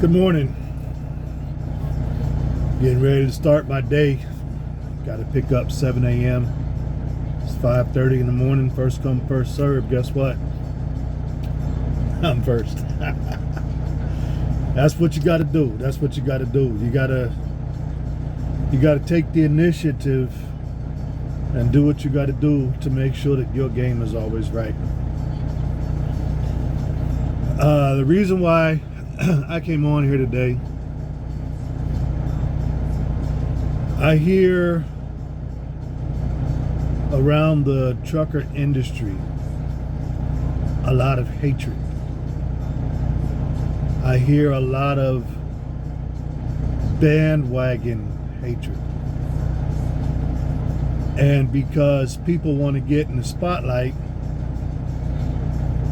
Good morning. Getting ready to start my day. Got to pick up 7 a.m. It's 5:30 in the morning. First come, first serve. Guess what? I'm first. That's what you got to do. That's what you got to do. You got to take the initiative and do what you got to do to make sure that your game is always right. The reason why I came on here today, I hear around the trucker industry a lot of hatred. I hear a lot of bandwagon hatred. And because people want to get in the spotlight,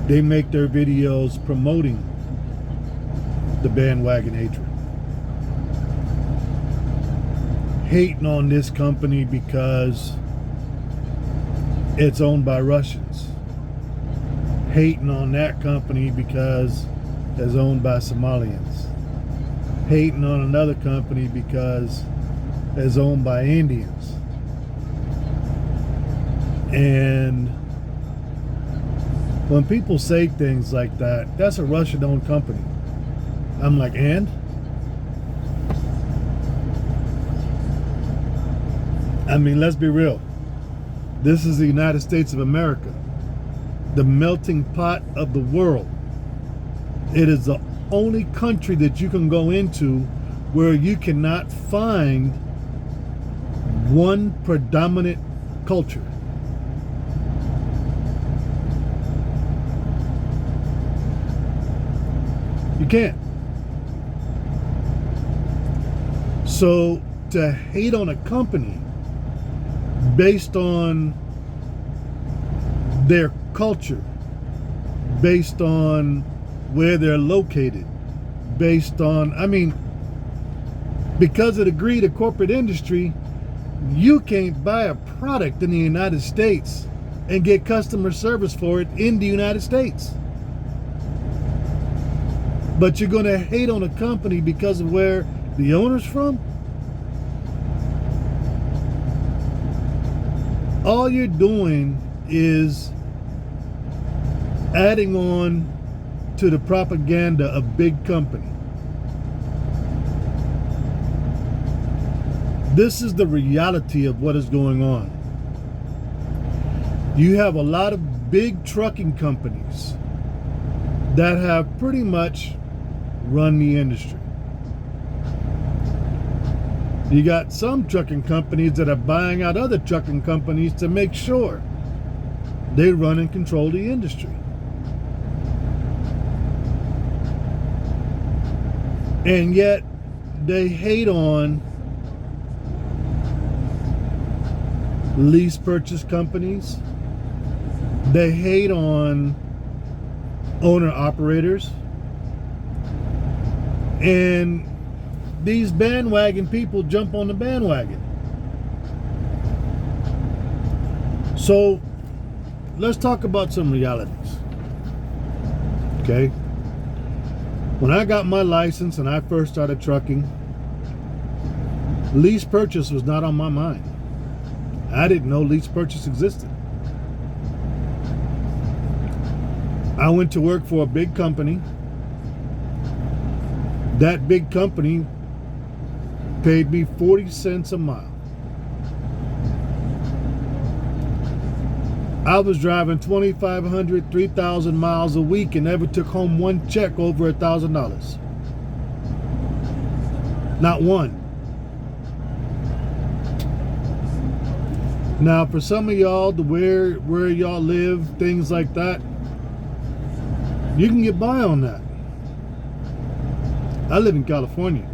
they make their videos promoting the bandwagon hatred. Hating on this company because it's owned by Russians. Hating on that company because it's owned by Somalians. Hating on another company because it's owned by Indians. And when people say things like that, that's a Russian-owned company. I'm like, and? I mean, let's be real. This is the United States of America, the melting pot of the world. It is the only country that you can go into where you cannot find one predominant culture. You can't. So to hate on a company based on their culture, based on where they're located, based on, I mean, because of the greed of corporate industry, you can't buy a product in the United States and get customer service for it in the United States. But you're going to hate on a company because of where the owner's from? All you're doing is adding on to the propaganda of big company. This is the reality of what is going on. You have a lot of big trucking companies that have pretty much run the industry. You got some trucking companies that are buying out other trucking companies to make sure they run and control the industry. And yet they hate on lease purchase companies. They hate on owner operators. And these bandwagon people jump on the bandwagon. So let's talk about some realities. Okay? When I got my license and I first started trucking, lease purchase was not on my mind. I didn't know lease purchase existed. I went to work for a big company. That big company paid me 40 cents a mile. I was driving 2,500, 3,000 miles a week and never took home one check over $1,000. Not one. Now, for some of y'all, where y'all live, things like that, you can get by on that. I live in California.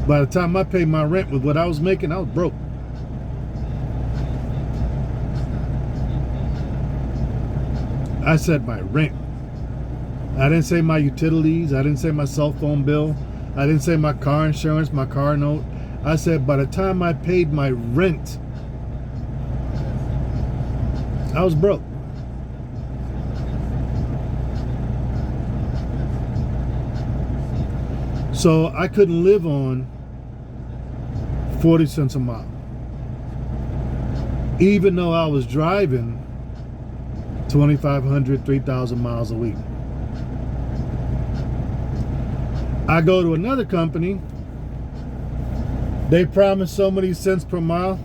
By the time I paid my rent with what I was making, I was broke. I said my rent. I didn't say my utilities. I didn't say my cell phone bill. I didn't say my car insurance, my car note. I said by the time I paid my rent, I was broke. So I couldn't live on 40 cents a mile, even though I was driving 2,500, 3,000 miles a week. I go to another company, they promised so many cents per mile,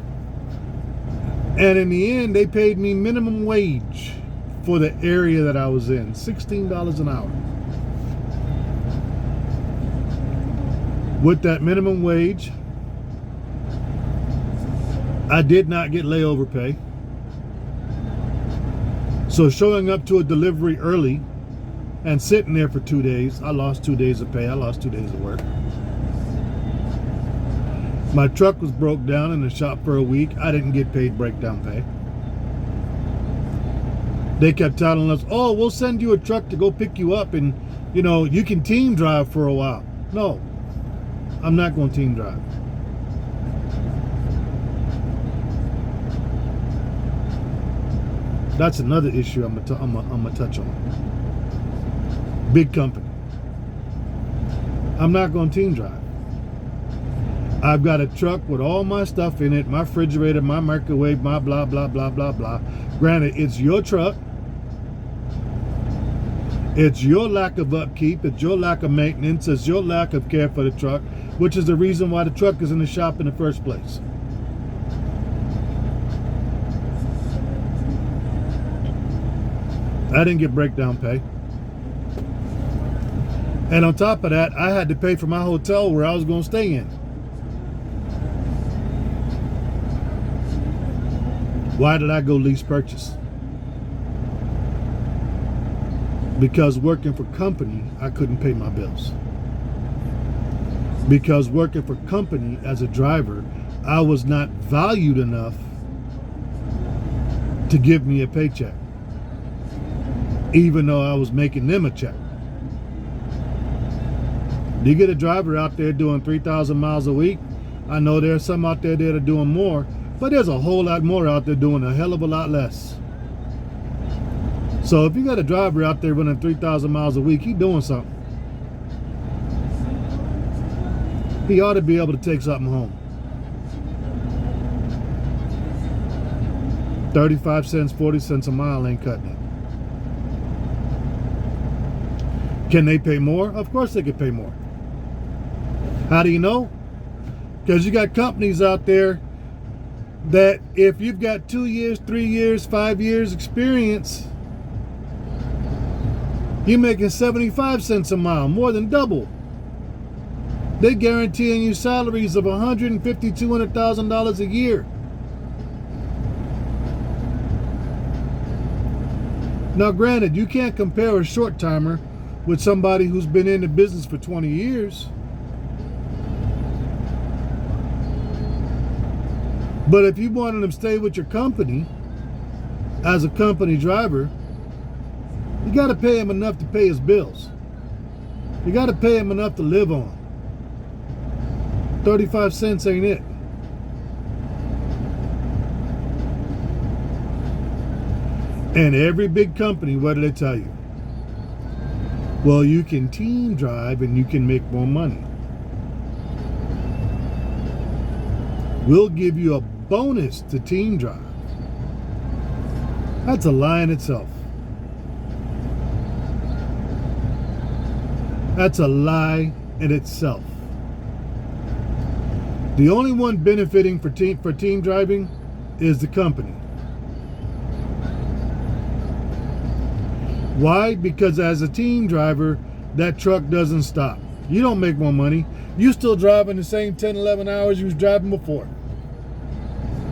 and in the end they paid me minimum wage for the area that I was in, $16 an hour. With that minimum wage, I did not get layover pay. So showing up to a delivery early and sitting there for 2 days, I lost 2 days of pay. I lost 2 days of work. My truck was broke down in the shop for a week. I didn't get paid breakdown pay. They kept telling us, oh, we'll send you a truck to go pick you up and, you know, you can team drive for a while. No, I'm not going to team drive. That's another issue I'm gonna touch on. Big company. I'm not going to team drive. I've got a truck with all my stuff in it, my refrigerator, my microwave, my blah, blah, blah, blah, blah. Granted, it's your truck. It's your lack of upkeep. It's your lack of maintenance. It's your lack of care for the truck, which is the reason why the truck is in the shop in the first place. I didn't get breakdown pay. And on top of that, I had to pay for my hotel where I was going to stay in. Why did I go lease purchase? Because working for company, I couldn't pay my bills. Because working for company as a driver, I was not valued enough to give me a paycheck, even though I was making them a check. You get a driver out there doing 3,000 miles a week. I know there's some out there that are doing more, but there's a whole lot more out there doing a hell of a lot less. So if you got a driver out there running 3,000 miles a week, he's doing something. He ought to be able to take something home. 35 cents, 40 cents a mile ain't cutting it. Can they pay more? Of course they could pay more. How do you know? Because you got companies out there that if you've got 2 years, 3 years, 5 years experience, you're making 75 cents a mile, more than double. They're guaranteeing you salaries of $150,000, $200,000 a year. Now granted, you can't compare a short timer with somebody who's been in the business for 20 years. But if you wanted him to stay with your company as a company driver, you got to pay him enough to pay his bills. You got to pay him enough to live on. 35 cents ain't it. And every big company, what do they tell you? Well, you can team drive and you can make more money. We'll give you a bonus to team drive. That's a lie in itself. That's a lie in itself. The only one benefiting for team driving is the company. Why? Because as a team driver, that truck doesn't stop. You don't make more money. You still driving the same 10, 11 hours you was driving before.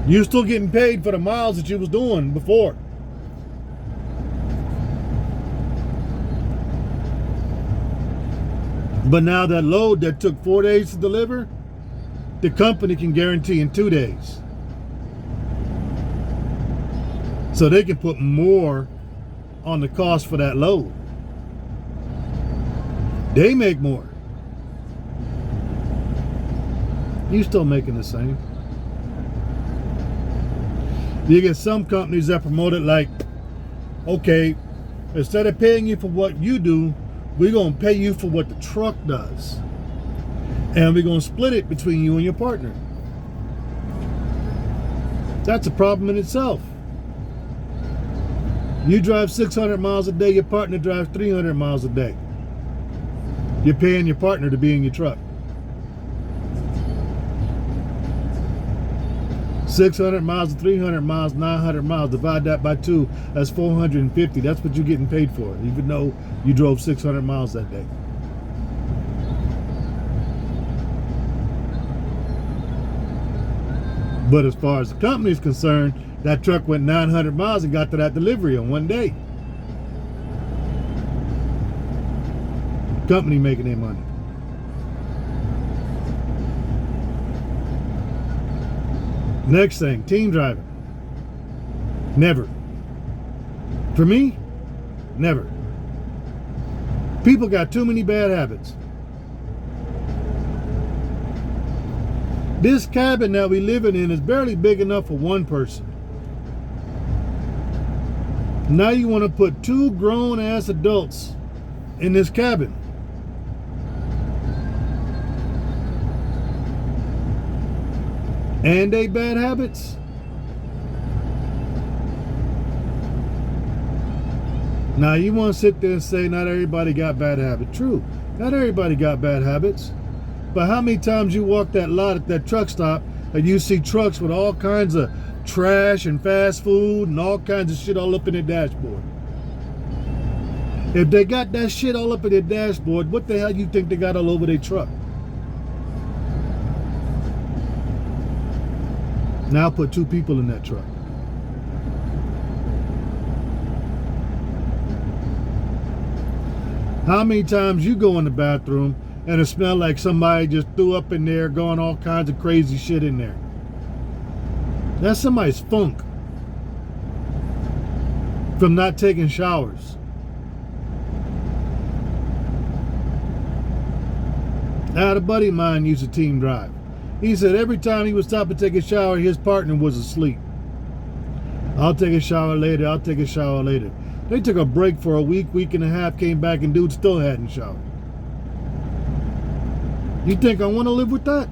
You still getting paid for the miles that you was doing before. But now that load that took 4 days to deliver, the company can guarantee in 2 days. So they can put more on the cost for that load. They make more. You still making the same. You get some companies that promote it like, okay, instead of paying you for what you do, we're going to pay you for what the truck does. And we're going to split it between you and your partner. That's a problem in itself. You drive 600 miles a day, your partner drives 300 miles a day. You're paying your partner to be in your truck. 600 miles to 300 miles, 900 miles, divide that by 2, that's 450. That's what you're getting paid for, even though you drove 600 miles that day. But as far as the company is concerned, that truck went 900 miles and got to that delivery on one day. Company making their money. Next thing, team driving. Never. For me, never. People got too many bad habits. This cabin that we living in is barely big enough for one person. Now you want to put 2 grown-ass adults in this cabin. And they bad habits? Now you want to sit there and say not everybody got bad habits. True, not everybody got bad habits. But how many times you walk that lot at that truck stop and you see trucks with all kinds of trash and fast food and all kinds of shit all up in their dashboard? If they got that shit all up in their dashboard, what the hell you think they got all over their truck? Now put 2 people in that truck. How many times you go in the bathroom and it smells like somebody just threw up in there, going all kinds of crazy shit in there? That's somebody's funk from not taking showers. I had a buddy of mine used to team drive. He said every time he would stop and take a shower, his partner was asleep. I'll take a shower later, I'll take a shower later. They took a break for a week, week and a half, came back and dude still hadn't showered. You think I want to live with that?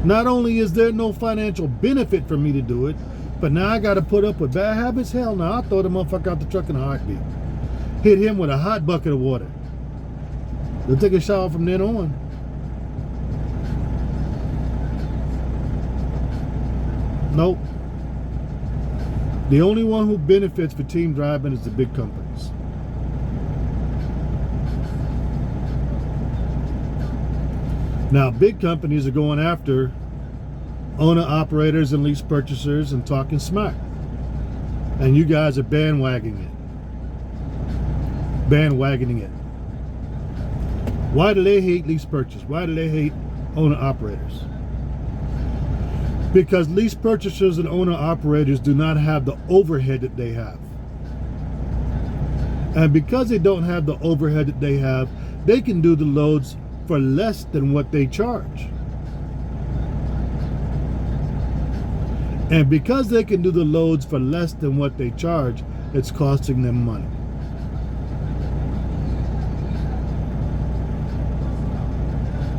Not only is there no financial benefit for me to do it, but now I got to put up with bad habits? Hell no, I'll throw the motherfucker out the truck in a heartbeat. Hit him with a hot bucket of water. They'll take a shower from then on. Nope. The only one who benefits for team driving is the big companies. Now, big companies are going after owner-operators and lease purchasers and talking smack. And you guys are bandwagoning it. Why do they hate lease purchase? Why do they hate owner-operators? Because lease purchasers and owner-operators do not have the overhead that they have. And because they don't have the overhead that they have, they can do the loads for less than what they charge. And because they can do the loads for less than what they charge, it's costing them money.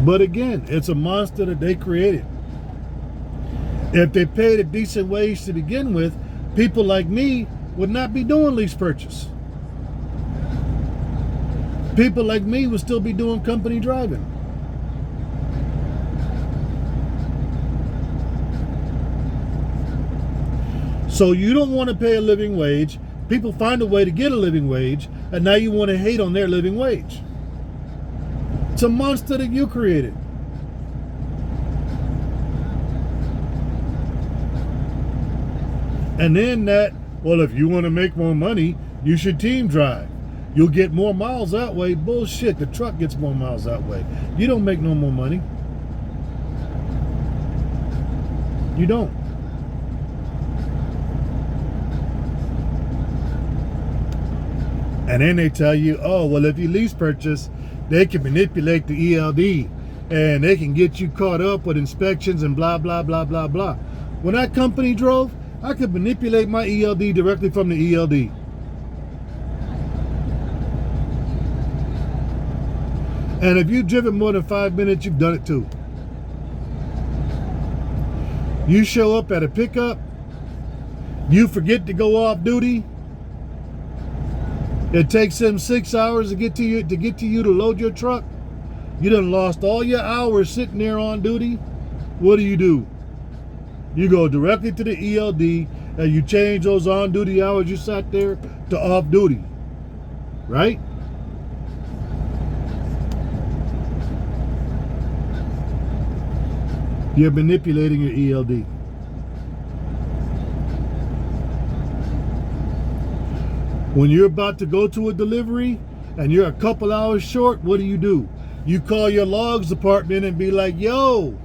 But again, it's a monster that they created. If they paid a decent wage to begin with, people like me would not be doing lease purchase. People like me would still be doing company driving. So you don't want to pay a living wage. People find a way to get a living wage, and now you want to hate on their living wage. It's a monster that you created. And then that, well, if you want to make more money, you should team drive. You'll get more miles that way. Bullshit, the truck gets more miles that way. You don't make no more money. You don't. And then they tell you, oh, well, if you lease purchase, they can manipulate the ELD and they can get you caught up with inspections and blah, blah, blah, blah, blah. When that company drove, I could manipulate my ELD directly from the ELD. And if you've driven more than 5 minutes, you've done it too. You show up at a pickup, you forget to go off duty. It takes them 6 hours to get to you to load your truck. You done lost all your hours sitting there on duty. What do? You go directly to the ELD and you change those on-duty hours you sat there to off-duty, right? You're manipulating your ELD. When you're about to go to a delivery and you're a couple hours short, what do? You call your logs department and be like, yo,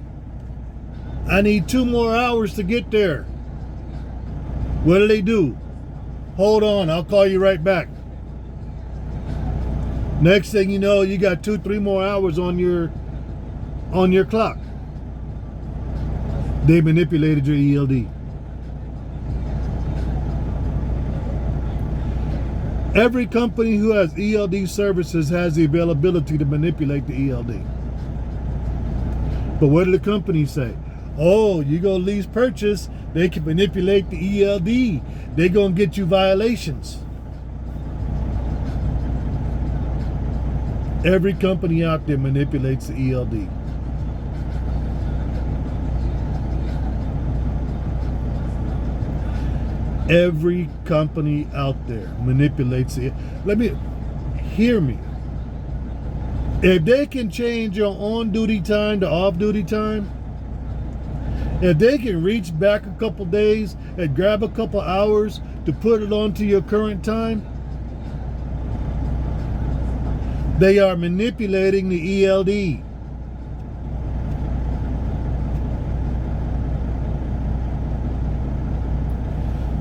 I need 2 more hours to get there. What do? Hold on, I'll call you right back. Next thing you know, you got 2-3 more hours on your clock. They manipulated your ELD. Every company who has ELD services has the availability to manipulate the ELD. But what do the companies say? Oh, you go lease purchase, they can manipulate the ELD. They gonna get you violations. Every company out there manipulates the ELD. Every company out there manipulates it. Hear me. If they can change your on-duty time to off-duty time, if they can reach back a couple days and grab a couple hours to put it onto your current time, they are manipulating the ELD.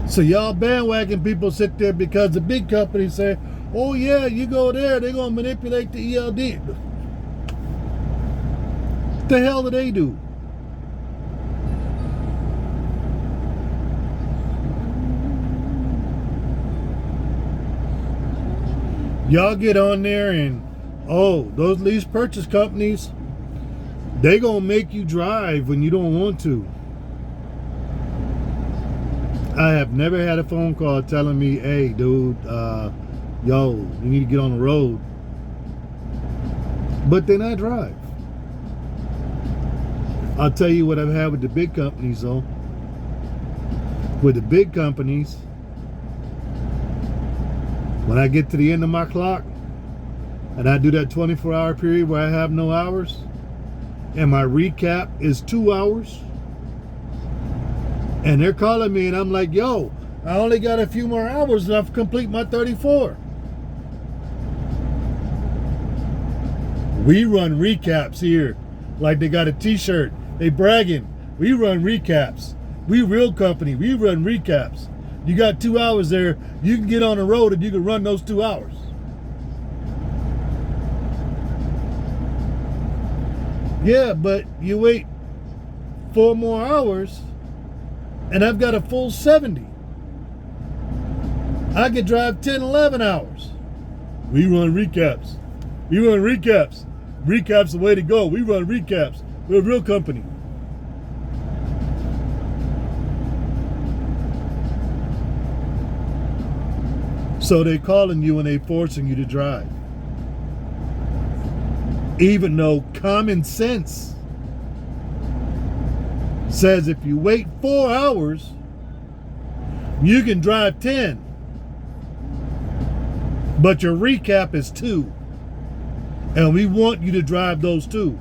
So y'all bandwagon people sit there because the big companies say, oh yeah, you go there, they're going to manipulate the ELD. What the hell do they do? Y'all get on there and, oh, those lease purchase companies, they going to make you drive when you don't want to. I have never had a phone call telling me, hey, dude, yo, you need to get on the road. But then I drive. I'll tell you what I've had with the big companies, though. With the big companies, when I get to the end of my clock and I do that 24-hour period where I have no hours and my recap is 2 hours, and they're calling me and I'm like, yo, I only got a few more hours left to complete my 34. We run recaps here like they got a t-shirt. They bragging. We run recaps. We real company. We run recaps. You got 2 hours there. You can get on the road and you can run those 2 hours. Yeah, but you wait 4 more hours and I've got a full 70. I could drive 10, 11 hours. We run recaps. We run recaps. Recaps the way to go. We run recaps. We're a real company. So they calling you and they forcing you to drive. Even though common sense says if you wait 4 hours, you can drive 10. But your recap is 2. And we want you to drive those 2.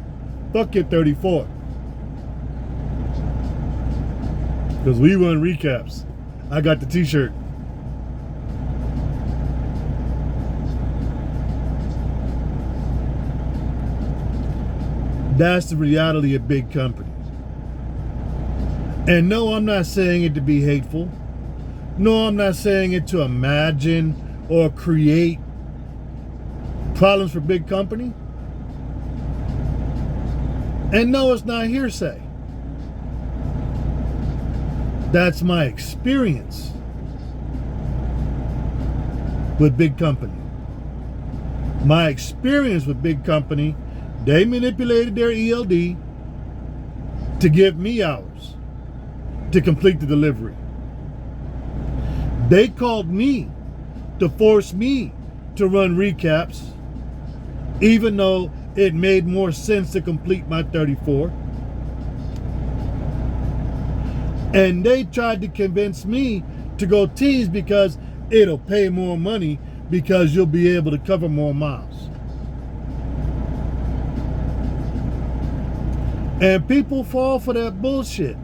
Fuck your 34. Because we run recaps. I got the t-shirt. That's the reality of big companies. And no, I'm not saying it to be hateful. No, I'm not saying it to imagine or create problems for big company. And no, it's not hearsay. That's my experience with big company. My experience with big company They manipulated their ELD to give me hours to complete the delivery. They called me to force me to run recaps, even though it made more sense to complete my 34. And they tried to convince me to go tease because it'll pay more money because you'll be able to cover more miles. And people fall for that bullshit.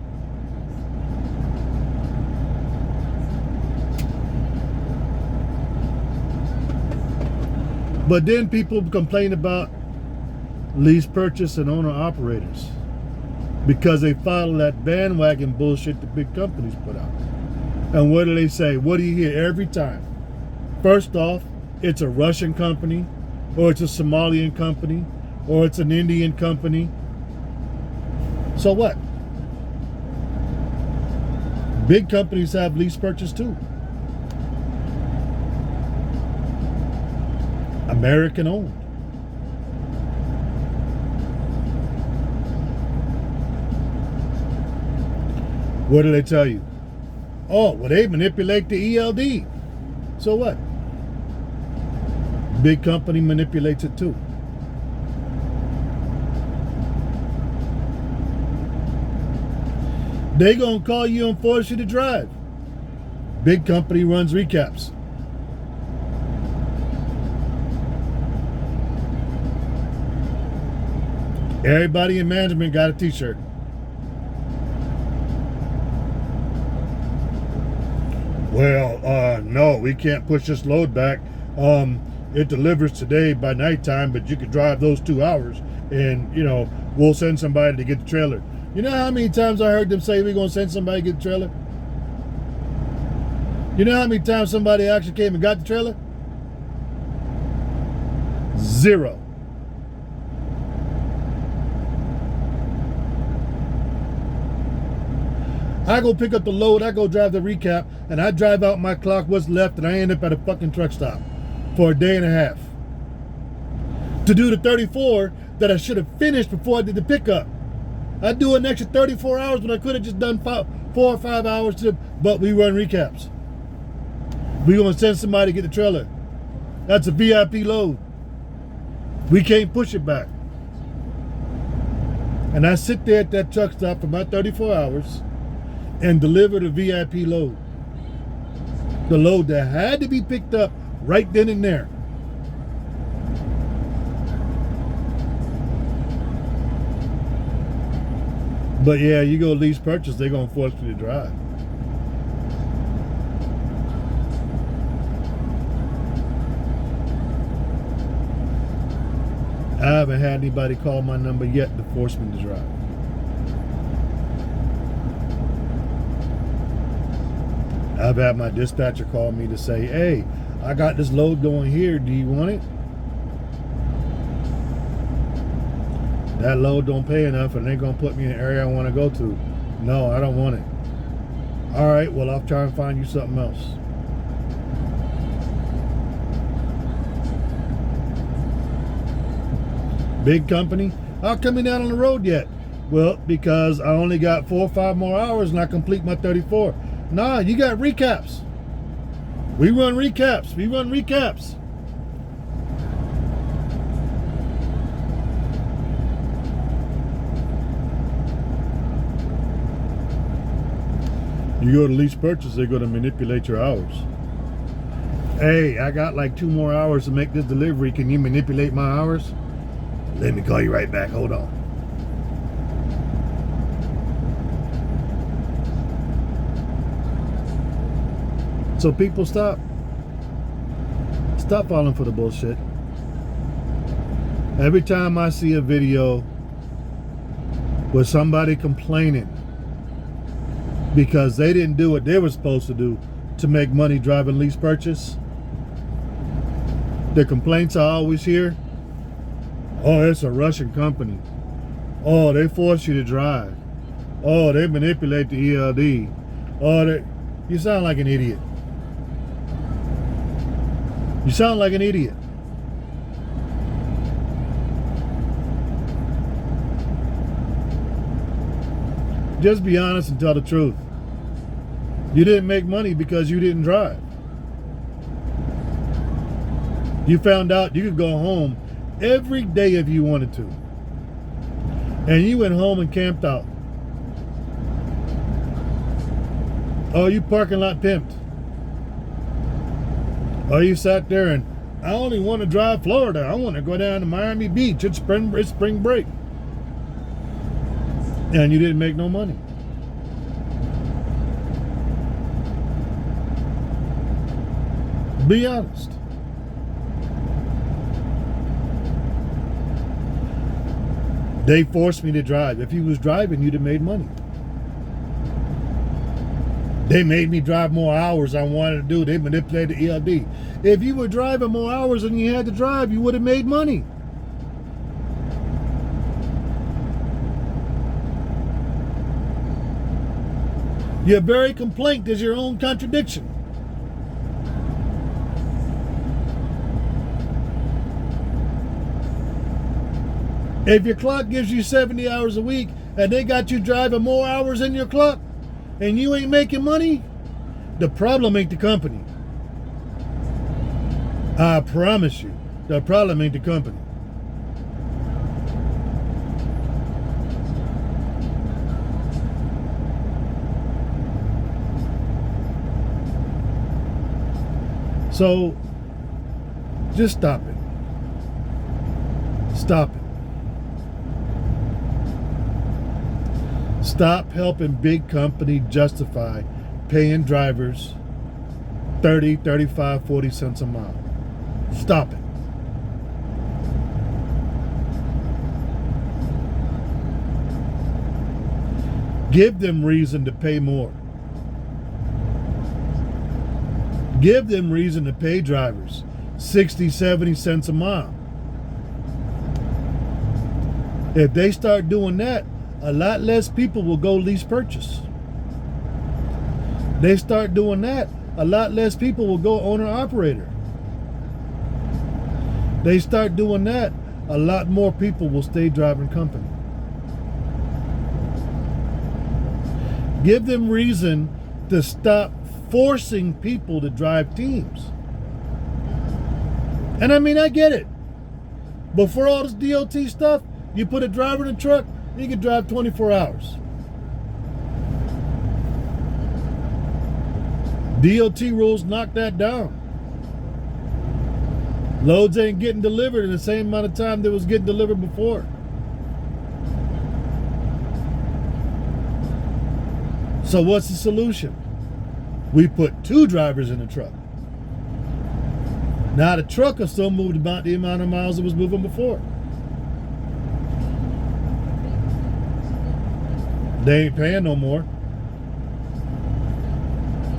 But then people complain about lease purchase and owner operators because they follow that bandwagon bullshit the big companies put out. And what do they say? What do you hear every time? First off, it's a Russian company, or it's a Somalian company, or it's an Indian company. So what? Big companies have lease purchase too. American owned. What do they tell you? Oh, well, they manipulate the ELD. So what? Big company manipulates it too. They gonna call you and force you to drive. Big company runs recaps. Everybody in management got a t-shirt. Well, no, we can't push this load back. It delivers today by nighttime, but you could drive those 2 hours and, we'll send somebody to get the trailer. You know how many times I heard them say we're going to send somebody to get the trailer? You know how many times somebody actually came and got the trailer? 0. I go pick up the load, I go drive the recap, and I drive out my clock what's left, and I end up at a fucking truck stop for a day and a half to do the 34 that I should have finished before I did the pickup. I do an extra 34 hours when I could have just done 4 or 5 hours, but we run recaps. We're going to send somebody to get the trailer. That's a VIP load. We can't push it back. And I sit there at that truck stop for about 34 hours and deliver the VIP load. The load that had to be picked up right then and there. But yeah, you go lease purchase, they're going to force you to drive. I haven't had anybody call my number yet to force me to drive. I've had my dispatcher call me to say, hey, I got this load going here. Do you want it? That load don't pay enough and they're going to put me in an area I want to go to. No, I don't want it. All right, well, I'll try and find you something else. Big company, how come you're not on the road yet? Well, because I only got 4 or 5 more hours and I complete my 34. Nah, you got recaps. We run recaps. We run recaps. You go to lease purchase, they're going to manipulate your hours. Hey, I got like 2 more hours to make this delivery. Can you manipulate my hours? Let me call you right back. Hold on. So people stop falling for the bullshit. Every time I see a video with somebody complaining because they didn't do what they were supposed to do to make money driving lease purchase, the complaints I always hear, oh, it's a Russian company. Oh, they force you to drive. Oh, they manipulate the ELD. Oh, you sound like an idiot. You sound like an idiot. Just be honest and tell the truth. You didn't make money because you didn't drive. You found out you could go home every day if you wanted to. And you went home and camped out. Oh, you parking lot pimped. Oh, you sat there and, I only want to drive Florida. I want to go down to Miami Beach. It's spring break. And you didn't make no money. Be honest. They forced me to drive. If you was driving, you'd have made money. They made me drive more hours I wanted to do. They manipulated the ELD. If you were driving more hours than you had to drive, you would have made money. Your very complaint is your own contradiction. If your clock gives you 70 hours a week and they got you driving more hours than your clock and you ain't making money, the problem ain't the company. I promise you, the problem ain't the company. So, just stop it. Stop it. Stop helping big company justify paying drivers 30, 35, 40 cents a mile. Stop it. Give them reason to pay more. Give them reason to pay drivers 60, 70 cents a mile. If they start doing that, a lot less people will go lease purchase. They start doing that, a lot less people will go owner operator. They start doing that, a lot more people will stay driving company. Give them reason to stop forcing people to drive teams. And I mean, I get it. Before all this DOT stuff, you put a driver in a truck, you can drive 24 hours. DOT rules knock that down. Loads ain't getting delivered in the same amount of time that was getting delivered before. So what's the solution? We put 2 drivers in the truck. Now the truck will still move about the amount of miles it was moving before. They ain't paying no more.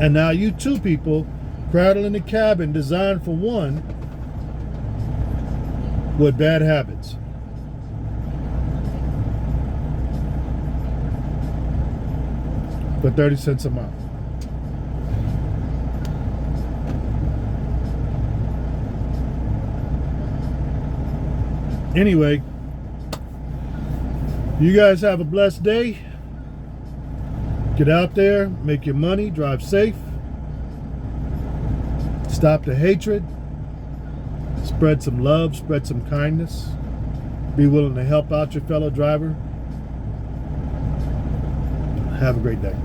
And now you 2 people cradling the cabin designed for one with bad habits. For 30 cents a mile. Anyway, you guys have a blessed day. Get out there, make your money, drive safe. Stop the hatred. Spread some love, spread some kindness. Be willing to help out your fellow driver. Have a great day.